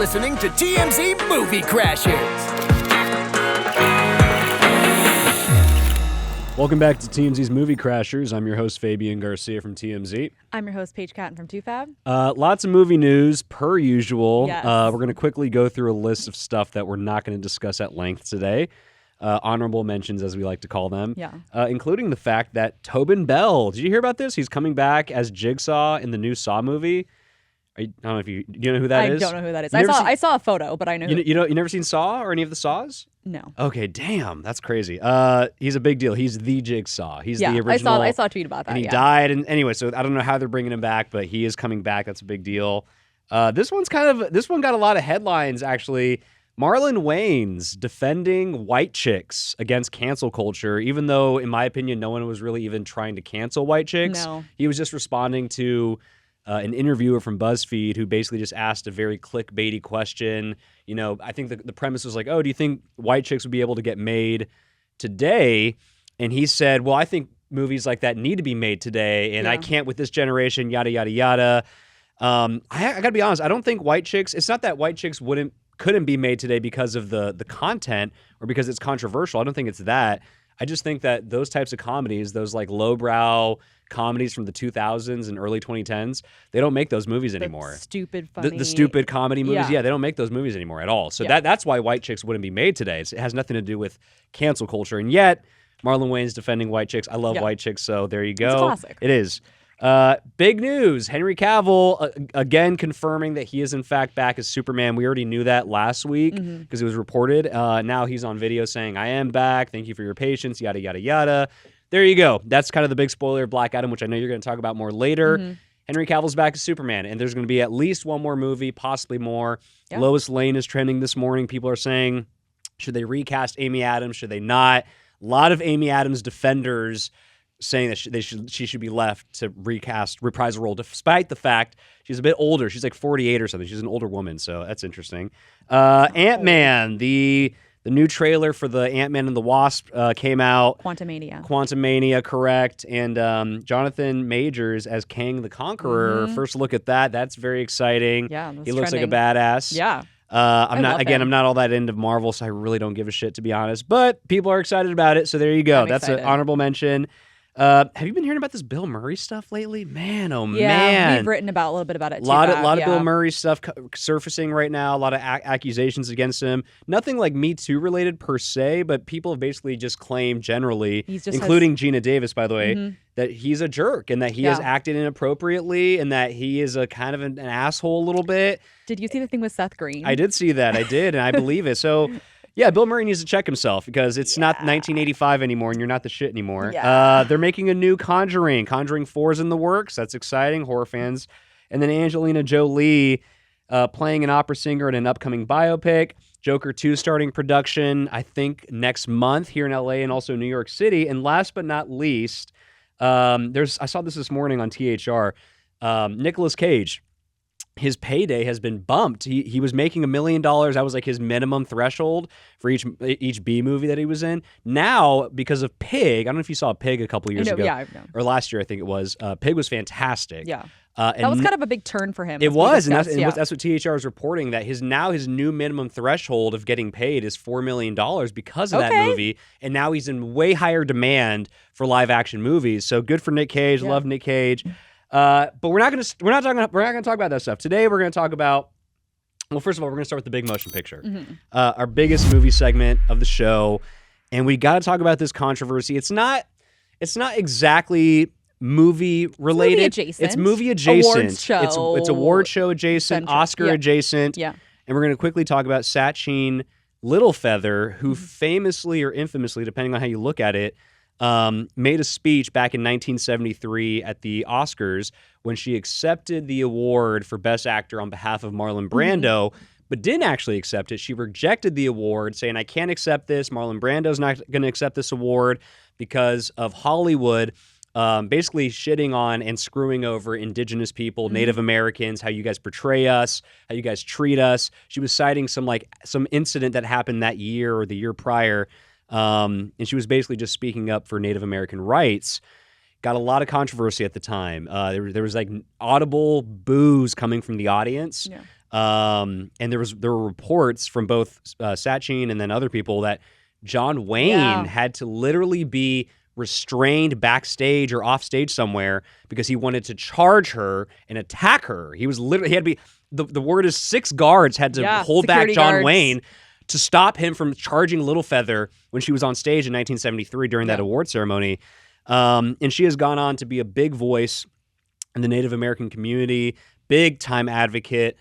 listening to TMZ Movie Crashers. Welcome back to TMZ's Movie Crashers. I'm your host, Fabian Garcia from TMZ. I'm your host, Paige Catton from toofab. Lots of movie news, per usual. Yes. We're going to quickly go through a list of stuff that we're not going to discuss at length today. Honorable mentions, as we like to call them. Yeah. Including the fact that Tobin Bell, did you hear about this? He's coming back as Jigsaw in the new Saw movie. I don't know if you know who that is? I don't know who that is. You never I saw a photo, but I know. You never seen Saw or any of the Saws? No. Okay, damn, that's crazy. He's a big deal. He's the Jigsaw. He's the original. I saw a tweet about that. And he died. And anyway, so I don't know how they're bringing him back, but he is coming back. That's a big deal. This one got a lot of headlines actually. Marlon Wayans defending white chicks against cancel culture, even though, in my opinion, no one was really even trying to cancel white chicks. No. He was just responding to an interviewer from BuzzFeed who basically just asked a very clickbaity question. You know, I think the premise was like, oh, do you think white chicks would be able to get made today? And he said, well, I think movies like that need to be made today, and I can't with this generation, yada, yada, yada. I got to be honest, I don't think white chicks, it's not that white chicks couldn't be made today because of the content or because it's controversial. I don't think it's that. I just think that those types of comedies, those like lowbrow comedies from the 2000s and early 2010s, they don't make those movies anymore. Stupid funny. The stupid comedy movies, they don't make those movies anymore at all. So that's why white chicks wouldn't be made today. It has nothing to do with cancel culture. And yet, Marlon Wayans defending white chicks. I love white chicks, so there you go. It's a classic. It is. Big news. Henry Cavill, again, confirming that he is in fact back as Superman. We already knew that last week because it was reported. Now he's on video saying, I am back. Thank you for your patience, yada, yada, yada. There you go. That's kind of the big spoiler of Black Adam, which I know you're going to talk about more later. Henry Cavill's back as Superman, and there's going to be at least one more movie, possibly more. Yeah. Lois Lane is trending this morning. People are saying, should they recast Amy Adams? Should they not? A lot of Amy Adams defenders saying that she should be left to reprise the role, despite the fact she's a bit older. She's like 48 or something. She's an older woman, so that's interesting. Ant-Man, the new trailer for the Ant-Man and the Wasp came out. Quantumania, correct. And Jonathan Majors as Kang the Conqueror. First look at that. That's very exciting. Yeah, he looks like a badass. Yeah. I'm not all that into Marvel, so I really don't give a shit, to be honest. But people are excited about it, so there you go. That's an honorable mention. Have you been hearing about this Bill Murray stuff lately? Man, oh man. Yeah, we've written a little bit about it too. A lot of Bill Murray stuff surfacing right now, a lot of accusations against him. Nothing like Me Too related per se, but people have basically just claimed generally, including Gina Davis, by the way, that he's a jerk and that he has acted inappropriately and that he is a kind of an asshole a little bit. Did you see the thing with Seth Green? I did see that. I did, and I believe it. So... yeah, Bill Murray needs to check himself because it's not 1985 anymore and you're not the shit anymore. Yeah. They're making a new Conjuring. Conjuring 4 is in the works. That's exciting, horror fans. And then Angelina Jolie playing an opera singer in an upcoming biopic. Joker 2 starting production, I think, next month here in LA and also New York City. And last but not least, I saw this morning on THR. Nicolas Cage. His payday has been bumped. He was making $1 million. That was like his minimum threshold for each B movie that he was in. Now, because of Pig, I don't know if you saw Pig a couple years ago. Or last year, I think it was. Pig was fantastic. Yeah. That was kind of a big turn for him. It was, and that's what THR is reporting, that his new minimum threshold of getting paid is $4 million because of that movie, and now he's in way higher demand for live action movies. So good for Nick Cage. Love Nick Cage. But we're not going to talk about that stuff today. We're going to talk about, well, first of all, we're going to start with the big motion picture, our biggest movie segment of the show, and we got to talk about this controversy. It's not exactly movie related. It's movie adjacent. Awards show. It's award show adjacent, Oscar adjacent. Yeah. And we're going to quickly talk about Sacheen Littlefeather, who famously or infamously, depending on how you look at it, made a speech back in 1973 at the Oscars when she accepted the award for Best Actor on behalf of Marlon Brando, but didn't actually accept it. She rejected the award, saying, I can't accept this. Marlon Brando's not going to accept this award because of Hollywood basically shitting on and screwing over indigenous people, Native Americans, how you guys portray us, how you guys treat us. She was citing some incident that happened that year or the year prior. And she was basically just speaking up for Native American rights. Got a lot of controversy at the time. There was like audible boos coming from the audience. And there were reports from both Sacheen and then other people that John Wayne had to literally be restrained backstage or off stage somewhere because he wanted to charge her and attack her. He had to be, the word is 6 guards had to hold back John Wayne to stop him from charging Littlefeather when she was on stage in 1973 during that award ceremony. And she has gone on to be a big voice in the Native American community, big time advocate.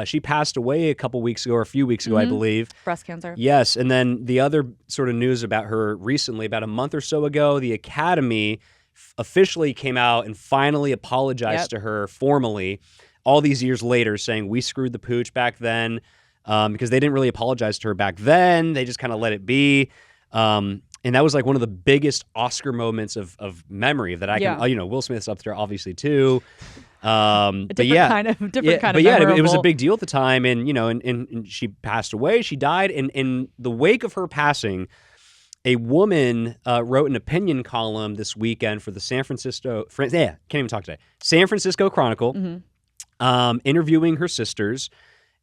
She passed away a couple weeks ago, or a few weeks ago, I believe. Breast cancer. Yes. And then the other sort of news about her recently, about a month or so ago, the Academy officially came out and finally apologized to her formally all these years later, saying we screwed the pooch back then, because they didn't really apologize to her back then. They just kind of let it be. And that was like one of the biggest Oscar moments of memory that I can, Will Smith's up there obviously too. But it was a big deal at the time. And, and she passed away, she died. And in the wake of her passing, a woman wrote an opinion column this weekend for the San Francisco Chronicle, interviewing her sisters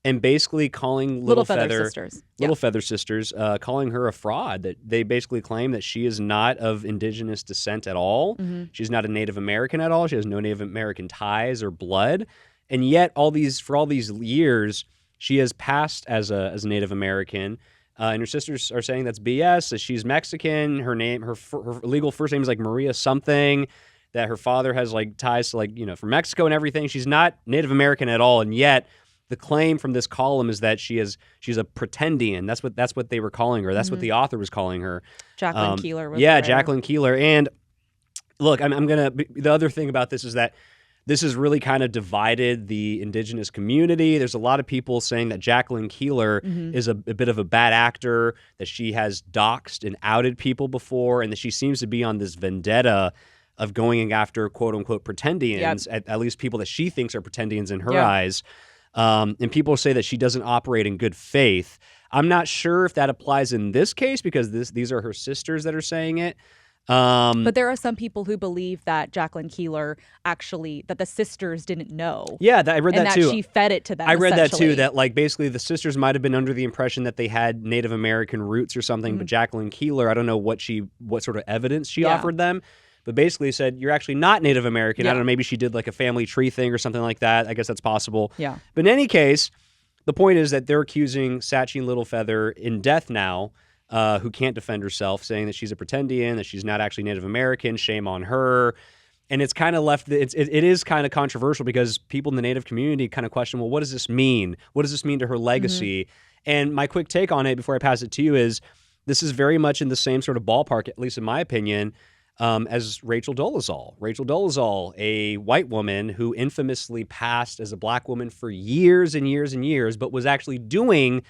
and basically calling Littlefeather sisters, calling her a fraud. That they basically claim that she is not of indigenous descent at all. She's not a Native American at all. She has no Native American ties or blood, and yet for all these years, she has passed as a Native American. And her sisters are saying that's BS. That she's Mexican. Her legal first name is like Maria something. That her father has like ties to from Mexico and everything. She's not Native American at all, and yet the claim from this column is that she's a pretendian. That's what they were calling her. That's what the author was calling her. Jacqueline Keeler. Jacqueline Keeler. And look, the other thing about this is that this has really kind of divided the indigenous community. There's a lot of people saying that Jacqueline Keeler is a bit of a bad actor, that she has doxed and outed people before, and that she seems to be on this vendetta of going after quote unquote pretendians, at least people that she thinks are pretendians in her eyes. And people say that she doesn't operate in good faith. I'm not sure if that applies in this case because these are her sisters that are saying it. But there are some people who believe that Jacqueline Keeler that the sisters didn't know. Yeah, I read that too. And that she fed it to them. I read that too, that like basically the sisters might have been under the impression that they had Native American roots or something, but Jacqueline Keeler, I don't know what sort of evidence she offered them. But basically said, you're actually not Native American. I don't know, maybe she did like a family tree thing or something like that. I guess that's possible. Yeah. But in any case, the point is that they're accusing Sacheen Littlefeather in death now, who can't defend herself, saying that she's a pretendian, that she's not actually Native American, shame on her. And it's kind of it is kind of controversial because people in the Native community kind of question, well, what does this mean? What does this mean to her legacy? And my quick take on it before I pass it to you is this is very much in the same sort of ballpark, at least in my opinion, as Rachel Dolezal. Rachel Dolezal, a white woman who infamously passed as a black woman for years and years and years, but was actually doing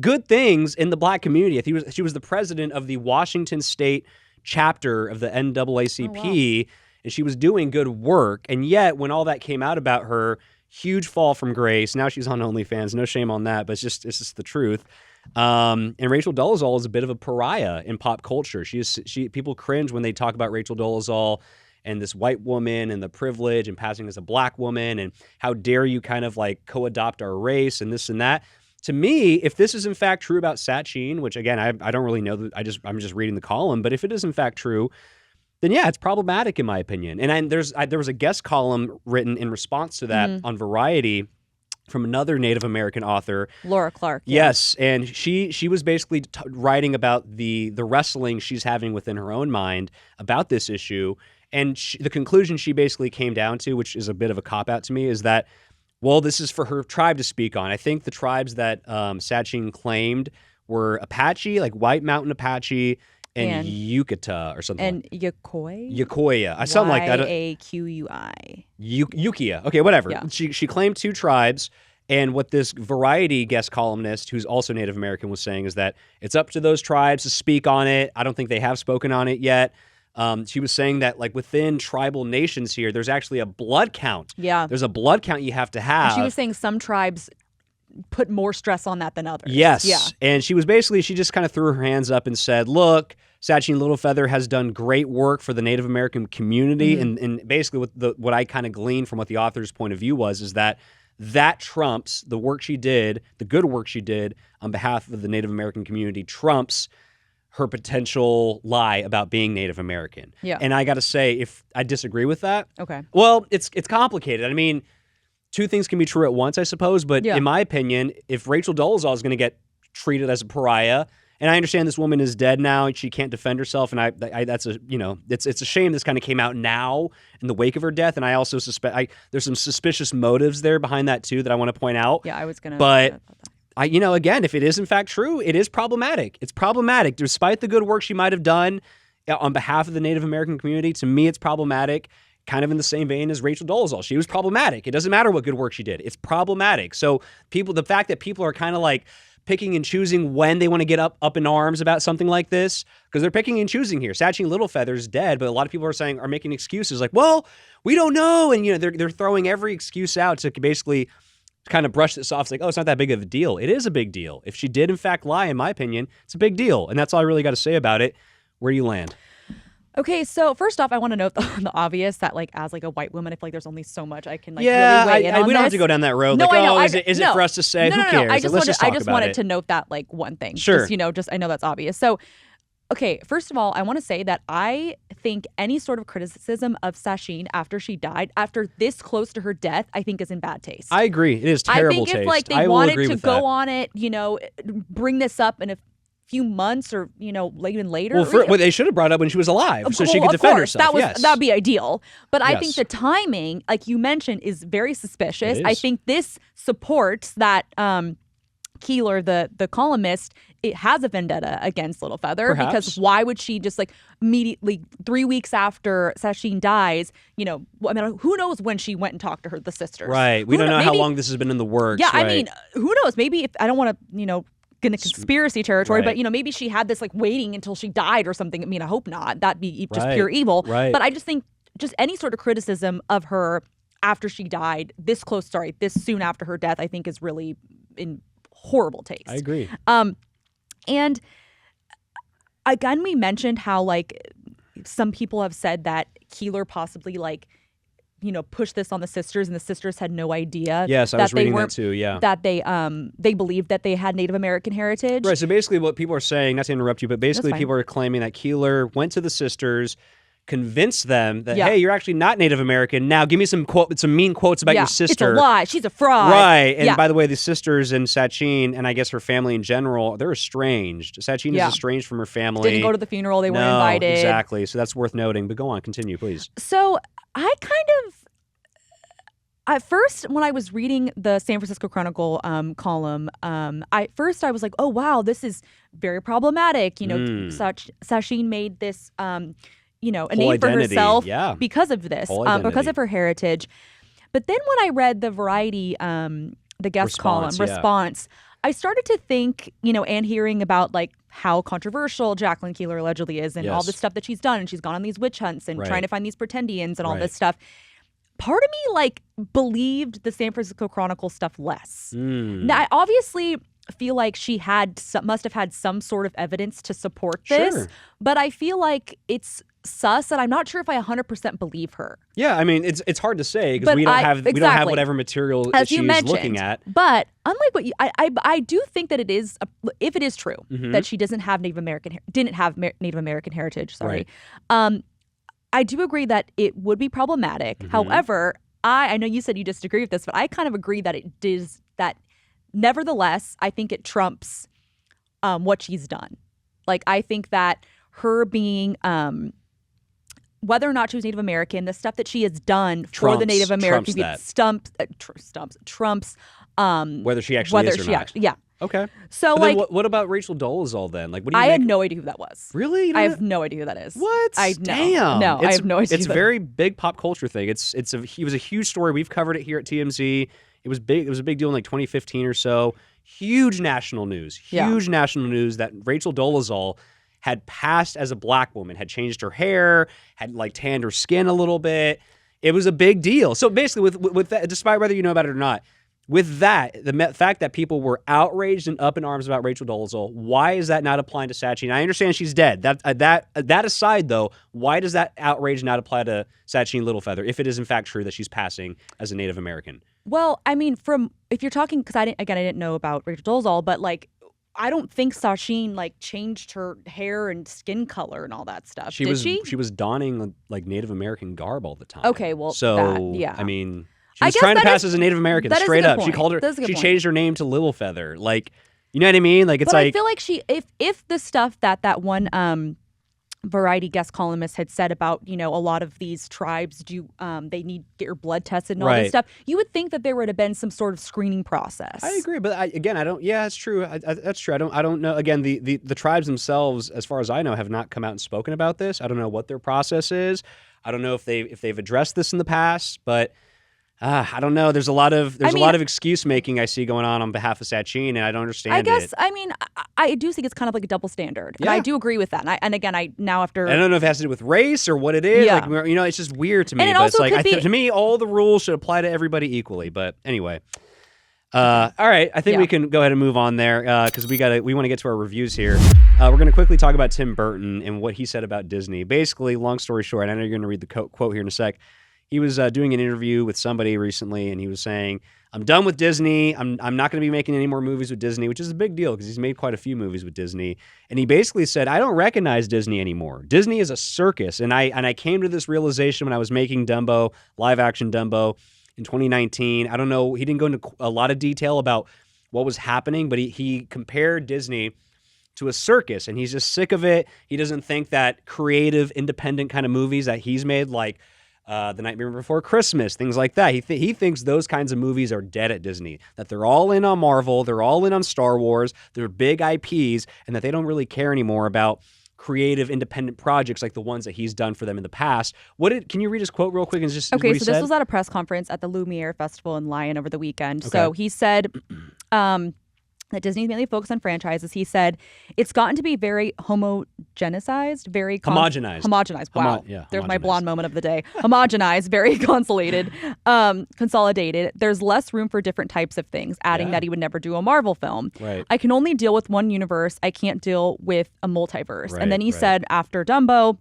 good things in the black community. She was the president of the Washington State chapter of the NAACP, and she was doing good work. And yet, when all that came out about her, huge fall from grace. Now she's on OnlyFans. No shame on that, but it's just the truth. And Rachel Dolezal is a bit of a pariah in pop culture. People cringe when they talk about Rachel Dolezal and this white woman and the privilege and passing as a black woman and how dare you kind of like co-adopt our race and this and that. To me, if this is in fact true about Sacheen, which again I don't really know, I'm just reading the column, but if it is in fact true, then yeah, it's problematic in my opinion. And there was a guest column written in response to that on Variety from another Native American author, Laura Clark. Yes, and she was basically writing about the wrestling she's having within her own mind about this issue, and the conclusion she basically came down to, which is a bit of a cop-out to me, is that, well, this is for her tribe to speak on. I think the tribes that Sacheen claimed were Apache, like White Mountain Apache, and Yucata or something. And Yokoya? Yokoya. Something like that. Yaquui. Yukia. Okay, whatever. Yeah. She claimed 2 tribes, and what this Variety guest columnist, who's also Native American, was saying is that it's up to those tribes to speak on it. I don't think they have spoken on it yet. She was saying that like within tribal nations here, there's actually a blood count. Yeah. There's a blood count you have to have. And she was saying some tribes put more stress on that than others. Yes. Yeah. And she just kind of threw her hands up and said, look, Sacheen Littlefeather has done great work for the Native American community. And basically what I kind of gleaned from what the author's point of view was, is that that trumps the work she did, the good work she did on behalf of the Native American community, trumps her potential lie about being Native American. Yeah. And I got to say, if I disagree with that, Okay. well, it's complicated. I mean, two things can be true at once, I suppose. But in my opinion, if Rachel Dolezal is going to get treated as a pariah, and I understand this woman is dead now and she can't defend herself, and I that's a it's a shame this kind of came out now in the wake of her death, and I also suspect there's some suspicious motives there behind that too that I want to point out. Yeah, I was gonna. But again, if it is in fact true, it is problematic. It's problematic, despite the good work she might have done on behalf of the Native American community. To me, it's problematic. Kind of in the same vein as Rachel Dolezal. She was problematic. It doesn't matter what good work she did. It's problematic. So the fact that people are kind of like picking and choosing when they want to get up in arms about something like this, because they're picking and choosing here. Sacheen Littlefeather's dead, but a lot of people are making excuses like, well, we don't know. And, they're throwing every excuse out to basically kind of brush this off. It's like, oh, it's not that big of a deal. It is a big deal. If she did, in fact, lie, in my opinion, it's a big deal. And that's all I really got to say about it. Where do you land? Okay, so first off, I want to note the obvious that, as a white woman, I feel like there's only so much I can really weigh in on we don't have this. to go down that road. No, I know. Is it for us to say? No, Who cares? I just wanted it. to note that one thing. Sure. Just I know that's obvious. So, okay, first of all, I want to say that I think any sort of criticism of Sacheen after she died, after this close to her death, I think is in bad taste. I agree. It is terrible taste. I think if they wanted to go on it, bring this up in a few months or even later. Well, they should have brought it up when she was alive, so she could defend herself. That'd be ideal. But I think the timing, like you mentioned, is very suspicious. I think this supports that Keeler, the columnist, it has a vendetta against Littlefeather. Perhaps. Because why would she just immediately 3 weeks after Sacheen dies? Who knows when she went and talked to the sisters? Right. We don't know how long this has been in the works. Yeah, right. I mean, who knows? Maybe if I don't want to, in a conspiracy territory, right. but maybe she had this waiting until she died or something. I mean, I hope not. That'd be just right. pure evil. Right. But I just think any sort of criticism of her after she died, this soon after her death, I think is really in horrible taste. I agree. And again, we mentioned how some people have said that Keeler possibly pushed this on the sisters, and the sisters had no idea. Yes, I was reading that too. Yeah, that they believed that they had Native American heritage. Right. So basically, what people are saying, not to interrupt you, but basically people are claiming that Keeler went to the sisters, convinced them that hey, you're actually not Native American. Now, give me some mean quotes about your sister. It's a lie. She's a fraud. Right. And by the way, the sisters and Sacheen, and I guess her family in general, they're estranged. Sacheen is estranged from her family. Didn't go to the funeral. They weren't invited. Exactly. So that's worth noting. But go on, continue, please. So I at first, when I was reading the San Francisco Chronicle column, I was like, oh, wow, this is very problematic. Sacheen made this, a name for herself because of this, because of her heritage. But then when I read the Variety, the guest column response, I started to think, and hearing about how controversial Jacqueline Keeler allegedly is and all the stuff that she's done. And she's gone on these witch hunts and trying to find these pretendians and all this stuff. Part of me believed the San Francisco Chronicle stuff less. Now, I obviously feel like she must have had some sort of evidence to support this, but I feel like it's sus, and I'm not sure if I 100% believe her. Yeah, I mean, it's hard to say because we don't have whatever material as she's looking at. But unlike what I do think that it is, if it is true that she didn't have Native American heritage. Sorry. Right. I do agree that it would be problematic. However, I know you said you disagree with this, but I kind of agree that it does that. Nevertheless, I think it trumps what she's done. I think that her being, whether or not she was Native American, the stuff that she has done for the Native American people trumps whether she actually is or not. Yeah. Okay. So what about Rachel Dolezal then? What do you I had no idea who that was. Really? I have no idea who that is. What? Damn. No, I have no idea. It's a very big pop culture thing. It was a huge story. We've covered it here at TMZ. It was big. It was a big deal in 2015 or so. Huge national news. Huge national news that Rachel Dolezal had passed as a black woman, had changed her hair, had tanned her skin a little bit. It was a big deal. So basically, with that, despite whether you know about it or not, with that, the fact that people were outraged and up in arms about Rachel Dolezal, why is that not applying to Sacheen? I understand she's dead. That aside, though, why does that outrage not apply to Sacheen Littlefeather if it is in fact true that she's passing as a Native American? Well, I mean, if you're talking, because I didn't know about Rachel Dolezal, but like, I don't think Sacheen like changed her hair and skin color and all that stuff. Did she? She was donning like Native American garb all the time. Okay, well, so yeah. I mean, she was trying to pass as a Native American that is a straight good up. point. She called her. That's a good She point. changed her name to Littlefeather. Like, you know what I mean? Like, it's But like I feel like if the stuff that one Variety guest columnist had said about, a lot of these tribes they need to get your blood tested and all this stuff, you would think that there would have been some sort of screening process. I agree, but I don't. Yeah, it's true. That's true. I don't know. Again, the tribes themselves, as far as I know, have not come out and spoken about this. I don't know what their process is. I don't know if they've addressed this in the past, but I don't know. There's a lot of excuse making I see going on behalf of Sacheen, and I don't understand. I guess it. I mean I do think it's kind of like a double standard, and Yeah. I do agree with that. And again, I now after I don't know if it has to do with race or what it is. Yeah. Like, it's just weird to me. And it But it's also like could be- to me, all the rules should apply to everybody equally. But anyway. All right, I think we can go ahead and move on there because we want to get to our reviews here. We're going to quickly talk about Tim Burton and what he said about Disney. Basically, long story short, I know you're going to read the quote here in a sec. He was doing an interview with somebody recently, and he was saying, "I'm done with Disney. I'm not going to be making any more movies with Disney," which is a big deal because he's made quite a few movies with Disney. And he basically said, "I don't recognize Disney anymore. Disney is a circus." And I came to this realization when I was making Dumbo, live action Dumbo, in 2019. I don't know. He didn't go into a lot of detail about what was happening, but he compared Disney to a circus, and he's just sick of it. He doesn't think that creative, independent kind of movies that he's made, like The Nightmare Before Christmas, things like that. He thinks those kinds of movies are dead at Disney, that they're all in on Marvel, they're all in on Star Wars, they're big IPs, and that they don't really care anymore about creative, independent projects like the ones that he's done for them in the past. Can you read his quote real quick and just Okay, what he so said? this was at a press conference at the Lumiere Festival in Lyon over the weekend. So he said that Disney's mainly focused on franchises. He said it's gotten to be very homogenized, very homogenized. Homogenized. Wow. There's my homogenized. blonde moment of the day. Homogenized, very consolidated. There's less room for different types of things, adding that he would never do a Marvel film. Right. I can only deal with one universe. I can't deal with a multiverse. Right, and then he said after Dumbo,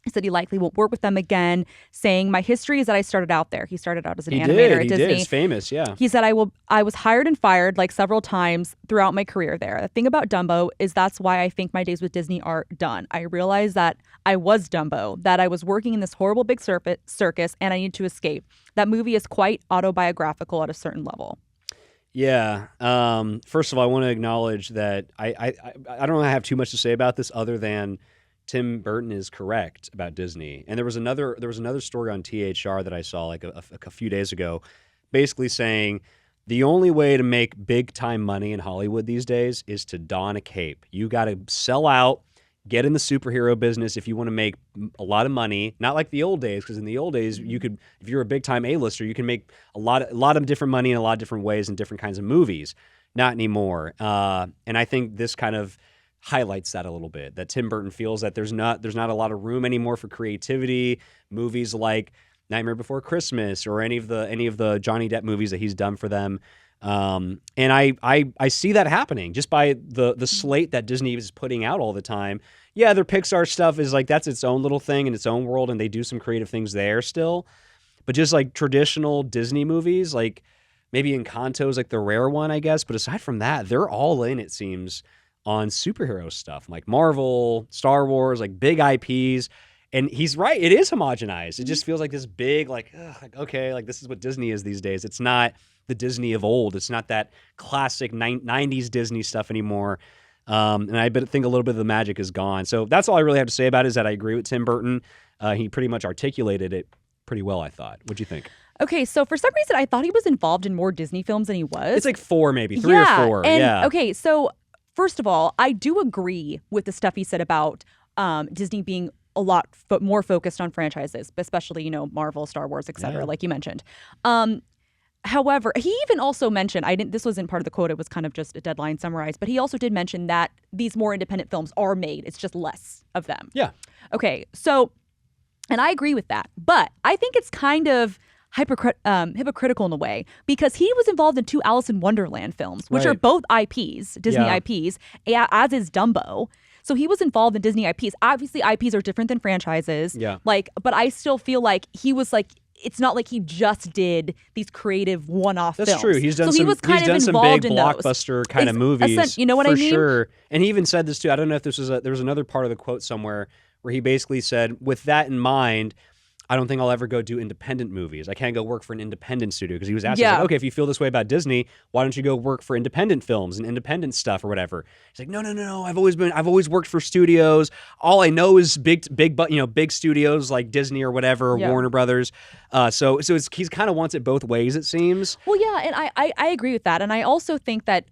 he said he likely won't work with them again, saying, "My history is that I started out there." He started out as an animator at Disney. He did. It's famous, yeah. He said, I was hired and fired like several times throughout my career there. The thing about Dumbo is that's why I think my days with Disney are done. I realized that I was Dumbo, that I was working in this horrible big circus, and I need to escape. That movie is quite autobiographical at a certain level." Yeah. First of all, I want to acknowledge that I don't really have too much to say about this other than Tim Burton is correct about Disney. And there was another story on THR that I saw like a few days ago, basically saying the only way to make big time money in Hollywood these days is to don a cape. You got to sell out, get in the superhero business if you want to make a lot of money. Not like the old days, because in the old days you could, if you're a big time A-lister, you can make a lot of different money in a lot of different ways in different kinds of movies. Not anymore. And I think this kind of highlights that a little bit, that Tim Burton feels that there's not a lot of room anymore for creativity. Movies like Nightmare Before Christmas or any of the Johnny Depp movies that he's done for them. And I see that happening just by the slate that Disney is putting out all the time. Yeah, their Pixar stuff is like, that's its own little thing in its own world, and they do some creative things there still. But just like traditional Disney movies, like maybe Encanto's like the rare one, I guess. But aside from that, they're all in, it seems, on superhero stuff like Marvel, Star Wars, like big IPs. And he's right. It is homogenized. It just feels like this big, okay, like this is what Disney is these days. It's not the Disney of old. It's not that classic 90s Disney stuff anymore. And I think a little bit of the magic is gone. So that's all I really have to say about it, is that I agree with Tim Burton. He pretty much articulated it pretty well, I thought. What'd you think? Okay, so for some reason, I thought he was involved in more Disney films than he was. It's like 4, maybe 3 or 4. And, okay, so first of all, I do agree with the stuff he said about Disney being a lot more focused on franchises, especially, Marvel, Star Wars, etc., like you mentioned. However, he even also mentioned, this wasn't part of the quote, it was kind of just a deadline summarized, but he also did mention that these more independent films are made. It's just less of them. Yeah. Okay, so, and I agree with that, but I think it's kind of hypocritical in a way, because he was involved in 2 Alice in Wonderland films, which are both IPs, Disney IPs, as is Dumbo. So he was involved in Disney IPs. Obviously, IPs are different than franchises. Yeah. But I still feel like he was it's not like he just did these creative one-off films. That's true. He's done so some. He was kind he's of done some involved big in those. blockbuster kind of movies. You know what I mean? For sure. And he even said this too. I don't know if this was there was another part of the quote somewhere where he basically said, "With that in mind, I don't think I'll ever go do independent movies. I can't go work for an independent studio." Because he was asked, like, okay, if you feel this way about Disney, why don't you go work for independent films and independent stuff or whatever? He's like, no. I've always worked for studios. All I know is big studios like Disney or whatever, Warner Brothers. So he's kind of wants it both ways, it seems. Well, yeah, and I agree with that, and I also think that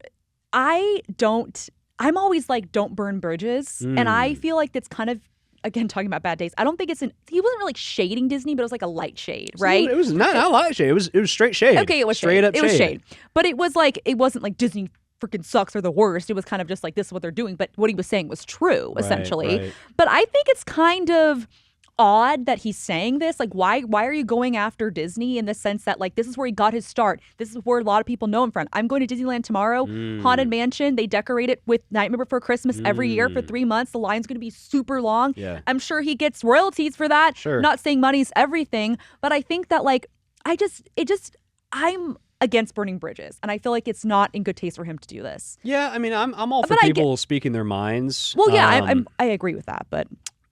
I'm always like, don't burn bridges, and I feel like that's kind of. Again, talking about bad days, I don't think he wasn't really shading Disney, but it was like a light shade, right? It was not a light shade. It was straight shade. Okay, it was straight up shade. It was shade. But it wasn't like Disney freaking sucks or the worst. It was kind of just like, this is what they're doing. But what he was saying was true, essentially. Right. But I think it's kind of odd that he's saying this. Like, why are you going after Disney in the sense that, like, this is where he got his start. This is where a lot of people know him from. I'm going to Disneyland tomorrow. Haunted Mansion. They decorate it with Nightmare Before Christmas every year for 3 months. The line's going to be super long. Yeah. I'm sure he gets royalties for that. Sure. Not saying money's everything, but I think that, like, I'm against burning bridges, and I feel like it's not in good taste for him to do this. Yeah, I mean, I'm all for people speaking their minds. Well, yeah, I agree with that, but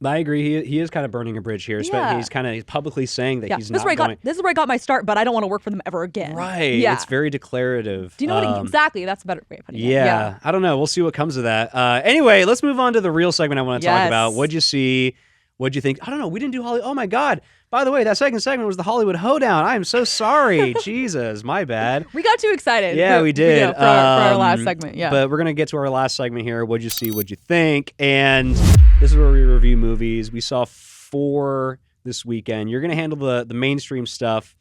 I agree. He is kind of burning a bridge here. Yeah. He's kind of publicly saying that he's not going. This is where I got my start, but I don't want to work for them ever again. Right. Yeah. It's very declarative. Do you know what exactly? That's a better way of putting it. Yeah. I don't know. We'll see what comes of that. Anyway, let's move on to the real segment I want to talk about. What'd you see? What'd you think? I don't know. We didn't do Hollywood. Oh my God. By the way, that second segment was the Hollywood Hoedown. I am so sorry. Jesus, my bad. We got too excited. Yeah, we did. For our last segment. Yeah. But we're going to get to our last segment here. What'd you see? What'd you think? And this is where we review movies. We saw 4 this weekend. You're going to handle the mainstream stuff.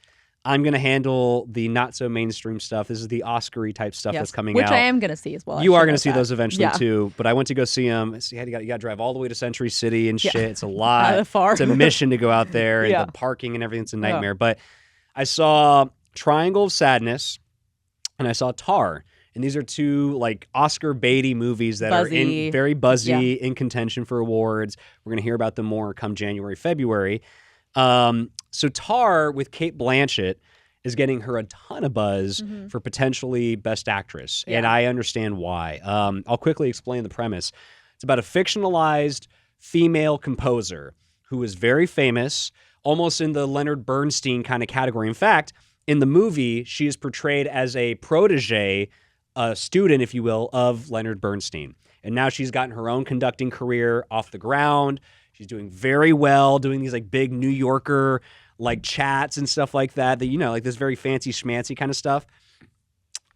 I'm going to handle the not so mainstream stuff. This is the Oscar-y type stuff that's coming out. Which I am going to see as well. You are going to see those eventually too. But I went to go see them. You got to drive all the way to Century City and shit. It's a lot. It's a mission to go out there, and the parking and everything's a nightmare. But I saw Triangle of Sadness and I saw Tar. And these are 2 like Oscar baity movies that are very buzzy, in contention for awards. We're going to hear about them more come January, February. So Tar with Cate Blanchett is getting her a ton of buzz for potentially Best Actress. And I understand why. I'll quickly explain the premise. It's about a fictionalized female composer who is very famous, almost in the Leonard Bernstein kind of category. In fact, in the movie, she is portrayed as a protege, a student, if you will, of Leonard Bernstein. And now she's gotten her own conducting career off the ground. She's doing very well, doing these like big New Yorker like chats and stuff like that, like this very fancy schmancy kind of stuff.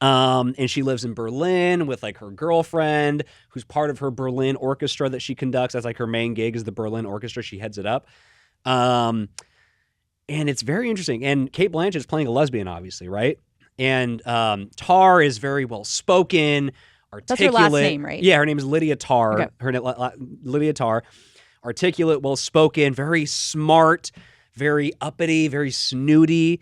And she lives in Berlin with like her girlfriend, who's part of her Berlin orchestra that she conducts. That's like her main gig is the Berlin orchestra. She heads it up. And it's very interesting. And Cate Blanchett is playing a lesbian, obviously, right? And Tar is very well spoken, articulate. That's her last name, right? Yeah, her name is Lydia Tar. Okay. Lydia Tar. Articulate, well spoken, very smart, very uppity, very snooty.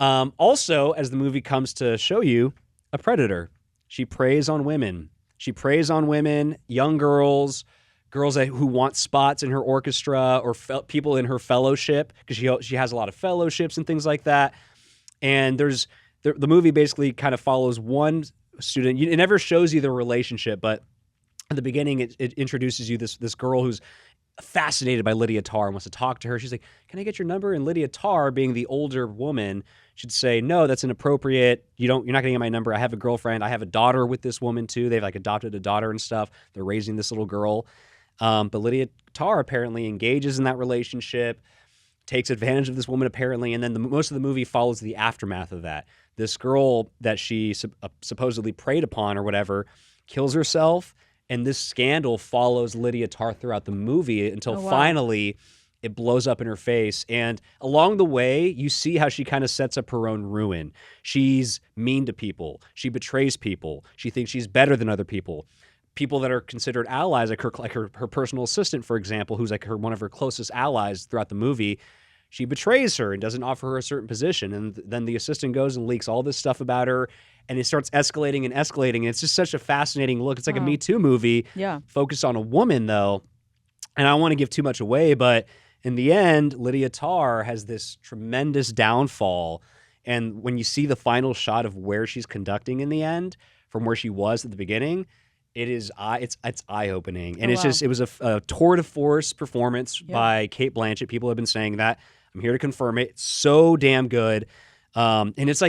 Also, as the movie comes to show you, a predator. She preys on women. She preys on women, young girls who want spots in her orchestra or people in her fellowship, because she has a lot of fellowships and things like that. And the movie basically kind of follows one student. It never shows you the relationship, but at the beginning, it introduces you this girl who's fascinated by Lydia Tar and wants to talk to her. She's like, "Can I get your number?" And Lydia Tar, being the older woman, should say, "No, that's inappropriate. You're not going to get my number. I have a girlfriend. I have a daughter with this woman too. They've like adopted a daughter and stuff. They're raising this little girl." But Lydia Tar apparently engages in that relationship, takes advantage of this woman apparently, and then most of the movie follows the aftermath of that. This girl that she supposedly preyed upon or whatever kills herself. And this scandal follows Lydia Tar throughout the movie until finally it blows up in her face. And along the way, you see how she kind of sets up her own ruin. She's mean to people. She betrays people. She thinks she's better than other people. People that are considered allies, like her personal assistant, for example, who's like one of her closest allies throughout the movie. She betrays her and doesn't offer her a certain position. And then the assistant goes and leaks all this stuff about her. And it starts escalating and escalating. And it's just such a fascinating look. It's like a Me Too movie focused on a woman, though. And I don't want to give too much away, but In the end, Lydia Tarr has this tremendous downfall. And when you see the final shot of where she's conducting in the end, from where she was at the beginning, it's eye-opening. And it was a tour de force performance by Cate Blanchett. People have been saying that. I'm here to confirm it. It's so damn good. And it's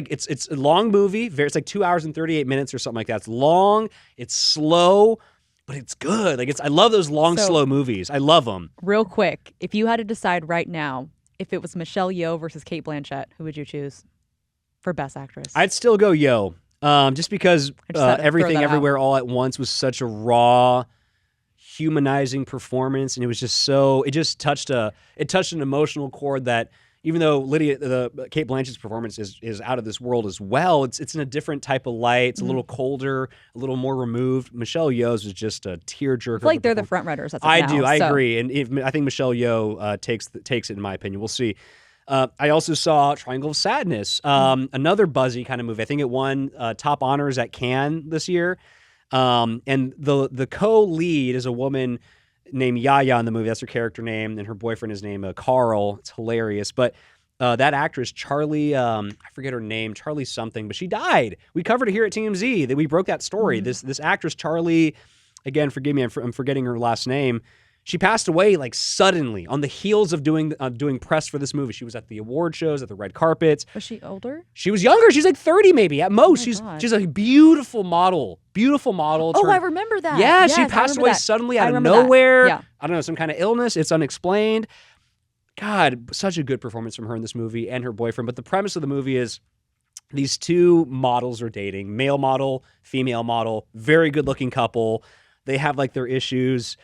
a long movie. It's like 2 hours and 38 minutes or something like that. It's long, it's slow, but it's good. Like I love those long, slow movies. I love them. Real quick, if you had to decide right now, if it was Michelle Yeoh versus Cate Blanchett, who would you choose for Best Actress? I'd still go Yeoh. Just because Everything Everywhere All at Once was such a raw, humanizing performance, and it was just it touched an emotional chord that, even though Cate Blanchett's performance is out of this world as well, it's in a different type of light. It's a little colder, a little more removed. Michelle Yeoh's was just a tearjerker. I feel like they're the front runners. I agree, and I think Michelle Yeoh takes it, in my opinion. We'll see. I also saw Triangle of Sadness, another buzzy kind of movie. I think it won top honors at Cannes this year. And the co-lead is a woman named Yaya in the movie. That's her character name, and her boyfriend is named Carl. It's hilarious. But that actress, Charlie, I forget her name, Charlie something, but she died. We covered it here at TMZ. That we broke that story. This actress, Charlie, again, forgive me, I'm forgetting her last name. She passed away like suddenly on the heels of doing press for this movie. She was at the award shows, at the red carpets. Was she older? She was younger. She's like 30 maybe at most. She's a beautiful model. Oh, I remember that. Yeah, yes, she passed away suddenly out of nowhere. Yeah. I don't know, some kind of illness. It's unexplained. God, such a good performance from her in this movie and her boyfriend. But the premise of the movie is these two models are dating, male model, female model, very good looking couple. They have like their issues.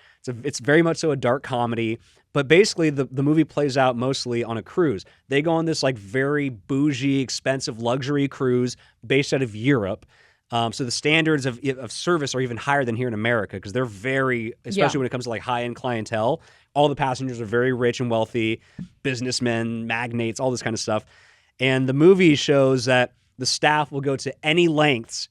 It's very much so a dark comedy, but basically the movie plays out mostly on a cruise. They go on this like very bougie, expensive luxury cruise based out of Europe. So the standards of service are even higher than here in America, because they're especially when it comes to like high-end clientele. All the passengers are very rich and wealthy, businessmen, magnates, all this kind of stuff. And the movie shows that the staff will go to any lengths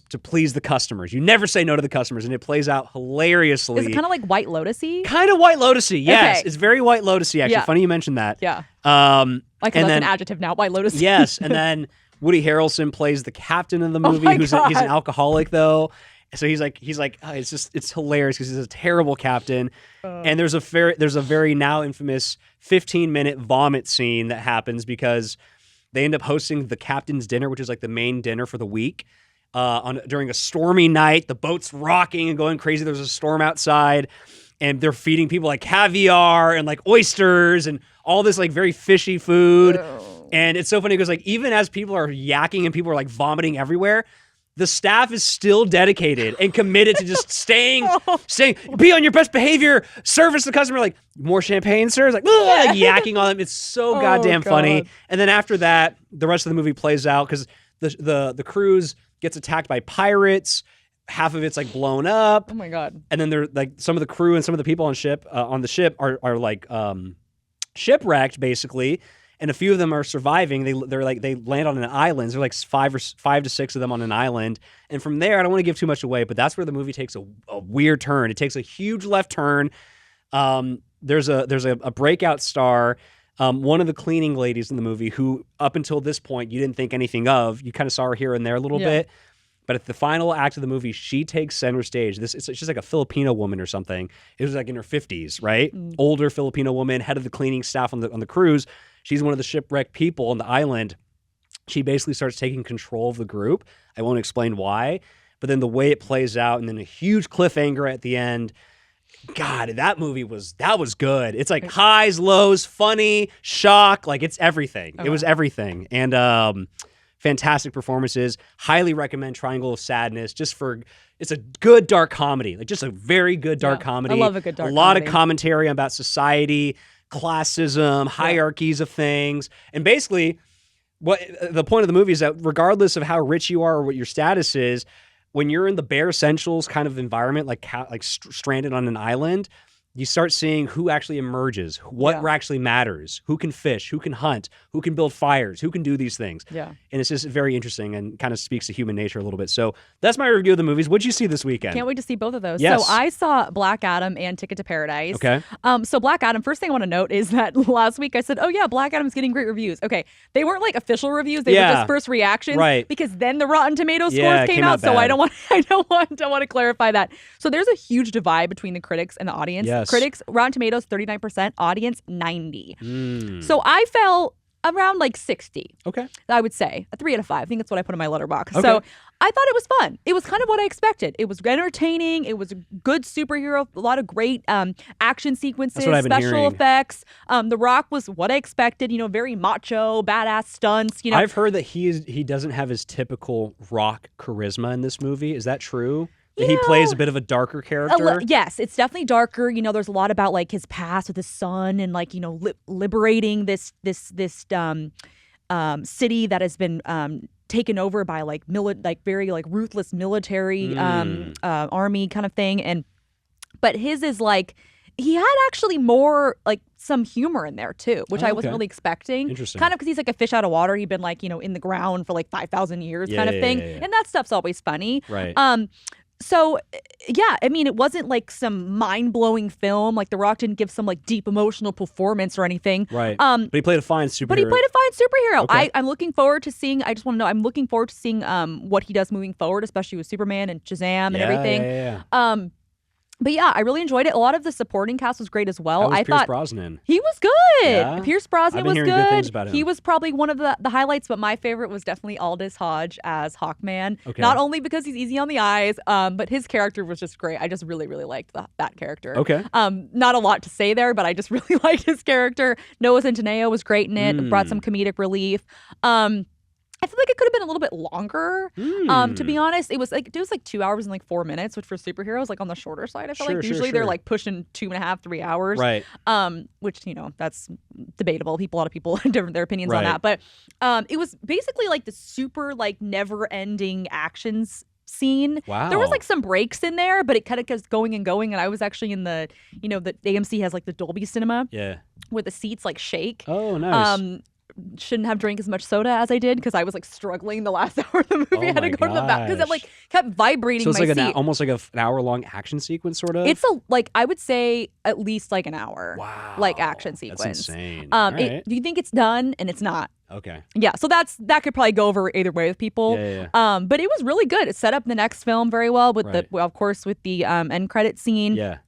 to please the customers. You never say no to the customers, and it plays out hilariously. Is it kind of like White Lotus-y? Kind of White Lotus-y, yes. Okay. It's very White Lotus-y, actually. Funny you mentioned that. Yeah. Like that's an adjective now, White Lotus-y. Yes, and then Woody Harrelson plays the captain of the movie, he's an alcoholic though. So he's like, it's hilarious because he's a terrible captain. And there's a very now infamous 15-minute vomit scene that happens because they end up hosting the captain's dinner, which is like the main dinner for the week. During a stormy night, the boat's rocking and going crazy. There's a storm outside, and they're feeding people like caviar and like oysters and all this like very fishy food. Ew. And it's so funny because like even as people are yakking and people are like vomiting everywhere, the staff is still dedicated and committed to just staying, be on your best behavior, service the customer, like more champagne, sir. It's like, like yakking on them. It's so goddamn funny. And then after that, the rest of the movie plays out because the cruise gets attacked by pirates. Half of it's like blown up. Oh my god! And then they're like some of the crew and some of the people on the ship are like shipwrecked basically, and a few of them are surviving. They land on an island. There's like five to six of them on an island, and from there I don't want to give too much away, but that's where the movie takes a weird turn. It takes a huge left turn. There's a breakout star. One of the cleaning ladies in the movie who, up until this point, you didn't think anything of. You kind of saw her here and there a little bit. But at the final act of the movie, she takes center stage. She's like a Filipino woman or something. It was like in her 50s, right? Older Filipino woman, head of the cleaning staff on the cruise. She's one of the shipwrecked people on the island. She basically starts taking control of the group. I won't explain why. But then the way it plays out, and then a huge cliffhanger at the end. God, that was good. It's like highs, lows, funny, shock, like it's everything. Okay. It was everything. And fantastic performances. Highly recommend Triangle of Sadness it's a good dark comedy. Like just a very good dark comedy. I love a good dark comedy. A lot of commentary about society, classism, hierarchies of things. And basically what the point of the movie is that regardless of how rich you are or what your status is, when you're in the bare essentials kind of environment, like stranded on an island, you start seeing who actually emerges, what actually matters, who can fish, who can hunt, who can build fires, who can do these things. Yeah. And it's just very interesting and kind of speaks to human nature a little bit. So that's my review of the movies. What'd you see this weekend? Can't wait to see both of those. Yes. So I saw Black Adam and Ticket to Paradise. Okay. So Black Adam, first thing I want to note is that last week I said, oh yeah, Black Adam's getting great reviews. Okay. They weren't like official reviews. They were just first reactions. Right. Because then the Rotten Tomatoes scores came out. So I don't want to clarify that. So there's a huge divide between the critics and the audience. Yes. Critics, Rotten Tomatoes, 39%, audience, 90%. So I fell around like 60. Okay. I would say a 3 out of 5. I think that's what I put in my letterbox. Okay. So I thought it was fun. It was kind of what I expected. It was entertaining. It was a good superhero. A lot of great action sequences, special effects. The Rock was what I expected. You know, very macho, badass stunts. You know, I've heard that he doesn't have his typical Rock charisma in this movie. Is that true? He plays a bit of a darker character. Yes, it's definitely darker. You know, there's a lot about like his past with his son and like, you know, liberating this city that has been taken over by like very like ruthless military army kind of thing. But his is like, he had actually more like some humor in there too, which I wasn't really expecting. Interesting. Kind of because he's like a fish out of water. He'd been like, you know, in the ground for like 5,000 years kind of thing. And that stuff's always funny. Right. So, yeah, I mean, it wasn't like some mind-blowing film. Like, The Rock didn't give some, like, deep emotional performance or anything. Right. But he played a fine superhero. Okay. I'm looking forward to seeing, I'm looking forward to seeing what he does moving forward, especially with Superman and Shazam and everything. Yeah. But yeah, I really enjoyed it. A lot of the supporting cast was great as well. I thought Pierce Brosnan. He was good. Yeah? Pierce Brosnan was good. Good things about him. He was probably one of the highlights, but my favorite was definitely Aldous Hodge as Hawkman. Okay. Not only because he's easy on the eyes, but his character was just great. I just really, really liked that character. Okay. Not a lot to say there, but I just really liked his character. Noah Centineo was great in it. Brought some comedic relief. I feel like it could have been a little bit longer. To be honest, it was like 2 hours and like 4 minutes, which for superheroes, like on the shorter side, I feel like usually they're like pushing 2.5, 3 hours. Right. Which, you know, that's debatable. A lot of people have their opinions on that. But it was basically like the super like never ending actions scene. Wow. There was like some breaks in there, but it kind of kept going and going. And I was actually in the, you know, the AMC has like the Dolby Cinema. Yeah. Where the seats like shake. Oh, nice. Shouldn't have drank as much soda as I did because I was like struggling the last hour of the movie. I had to go to the back because it like kept vibrating. So it's my like seat. almost like an hour-long action sequence, sort of. It's I would say at least like an hour. Wow, like action sequence. That's insane. Do you think it's done? And it's not. Okay. Yeah, so that could probably go over either way with people. Yeah. But it was really good. It set up the next film very well with of course with the end credit scene. Yeah.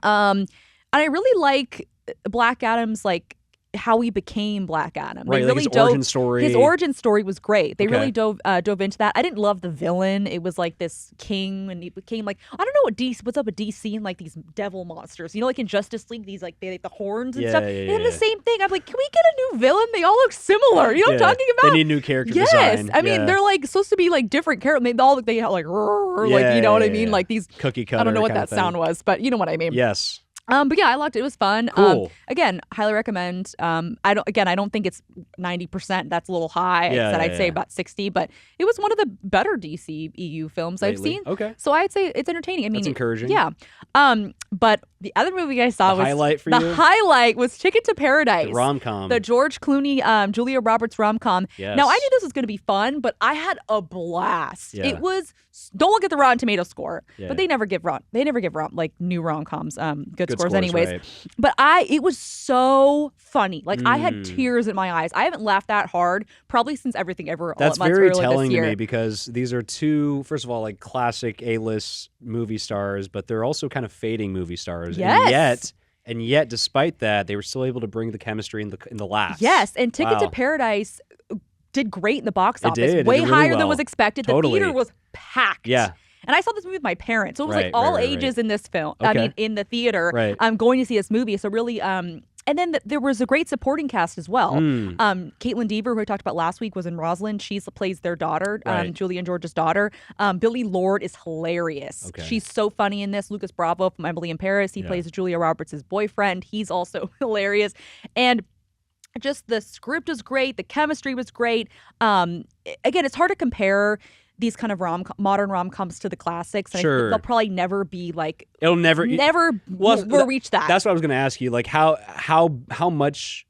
And I really like Black Adam's like how he became Black Adam. Right, they like really his origin story. His origin story was great. They really dove into that. I didn't love the villain. It was like this king, and he became like, I don't know what's up with DC and like these devil monsters. You know, like in Justice League, these like the horns and stuff. They had the same thing. I'm like, can we get a new villain? They all look similar. You know what I'm talking about? They need new character design. Yes, I mean they're like supposed to be like different characters. They have like like you know what I mean? Like these cookie cutter. I don't know what that sound was, but you know what I mean. Yes. But yeah, I liked it. It was fun. Cool. Again, highly recommend. I don't think it's 90%. That's a little high. I'd say about 60, but it was one of the better DC EU films I've seen. Okay. So I'd say it's entertaining. I mean, that's encouraging. Yeah. But the other movie I saw was the highlight was Ticket to Paradise. The rom-com. The George Clooney, Julia Roberts rom-com. Yes. Now I knew this was going to be fun, but I had a blast. Yeah. It was. Don't look at the Rotten Tomato score, but they never give like new rom-coms good scores anyways. Right. But it was so funny. Like I had tears in my eyes. I haven't laughed that hard probably since Everything Ever All at Once That's very earlier telling this year. to me because these are two, first of all, like classic A-list movie stars, but they're also kind of fading movie stars. Yes. And yet, despite that, they were still able to bring the chemistry in the laughs. Yes, and Ticket to Paradise did great in the box office. It Way did higher really than was expected. Totally. The theater was packed. Yeah. And I saw this movie with my parents. So it was like all ages in this film. Okay. I mean, in the theater. Right. I'm going to see this movie. So really, and then there was a great supporting cast as well. Caitlin Dever, who I talked about last week, was in Rosalind. She plays their daughter, Julie and George's daughter. Billy Lord is hilarious. Okay. She's so funny in this. Lucas Bravo from Emily in Paris. He plays Julia Roberts' boyfriend. He's also hilarious. And just the script was great. The chemistry was great. Again, it's hard to compare these kind of modern rom-coms to the classics. And I Sure. think they'll probably never be like It'll never will reach that. That's what I was going to ask you. Like how much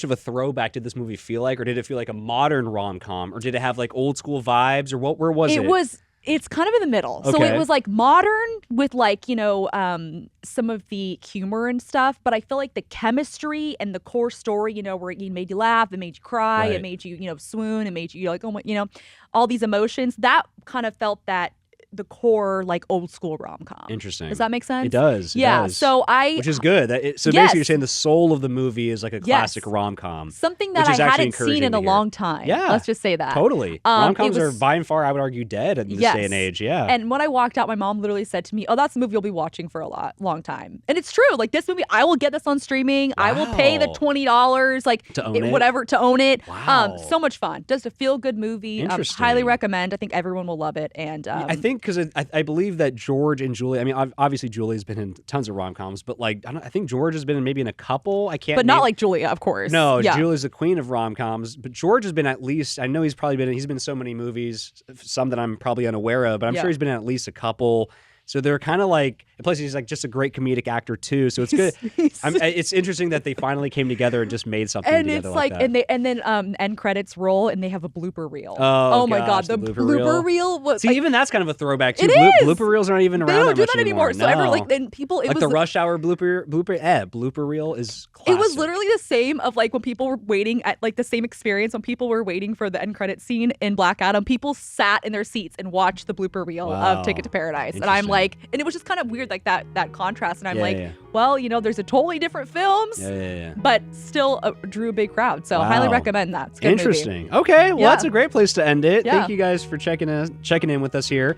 of a throwback did this movie feel like, or did it feel like a modern rom-com, or did it have like old school vibes, or where was it? It's kind of in the middle. So Okay. it was like modern with like, some of the humor and stuff. But I feel like the chemistry and the core story, where it made you laugh, it made you cry, Right. it made you, swoon, it made you like, oh my, all these emotions. That kind of felt that the core like old school rom-com. Interesting. Does that make sense? It does. It Yeah. does. So which is good. So Yes. basically, you're saying the soul of the movie is like a classic rom-com. Something that which is I actually hadn't seen encouraging in to a hear. long time. Yeah. Let's just say that. Totally. Rom-coms it are was- by and far, I would argue, dead in this day and age. Yeah. And when I walked out, my mom literally said to me, "Oh, that's a movie you'll be watching for a long time." And it's true. Like this movie, I will get this on streaming. I will pay the Wow. $20, like To own it? whatever, to own it. Wow. So much fun. Just a feel good movie. Interesting. Highly recommend. I think everyone will love it. And I think because I believe that George and Julie, I mean, obviously Julie's been in tons of rom-coms, but like, I think George has been in a couple. I can't but not name- like Julia, of course. No, yeah. Julie's the queen of rom-coms, but George has been at least, I know he's been in so many movies, some that I'm probably unaware of, but I'm Yeah. sure he's been in at least a couple. So they're kind of like, and plus he's like just a great comedic actor too. So it's good. It's interesting that they finally came together and just made something And together it's like like, that. and then end credits roll, and they have a blooper reel. Oh, my gosh, god, the the blooper reel was. See, like, even that's kind of a throwback too. It is! Blooper reels aren't even around they don't do much that anymore. So No. then people, it like was the Rush Hour blooper reel is classic. It was literally the same of like when people were waiting at like the same experience when people were waiting for the end credit scene in Black Adam. People sat in their seats and watched the blooper reel Wow. of Ticket to Paradise, and I'm Interesting. like, and it was just kind of weird, like that contrast. And I'm Yeah, like, yeah. well, there's a totally different films, Yeah. but still drew a big crowd. So highly Wow. recommend that. It's a good movie. Interesting. Okay, well, Yeah. that's a great place to end it. Yeah. Thank you guys for checking in with us here.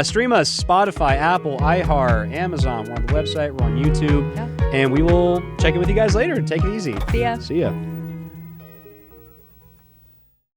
Stream us Spotify, Apple, iHeart, Amazon. We're on the website. We're on YouTube. Yeah. And we will check in with you guys later. Take it easy. See ya. See ya.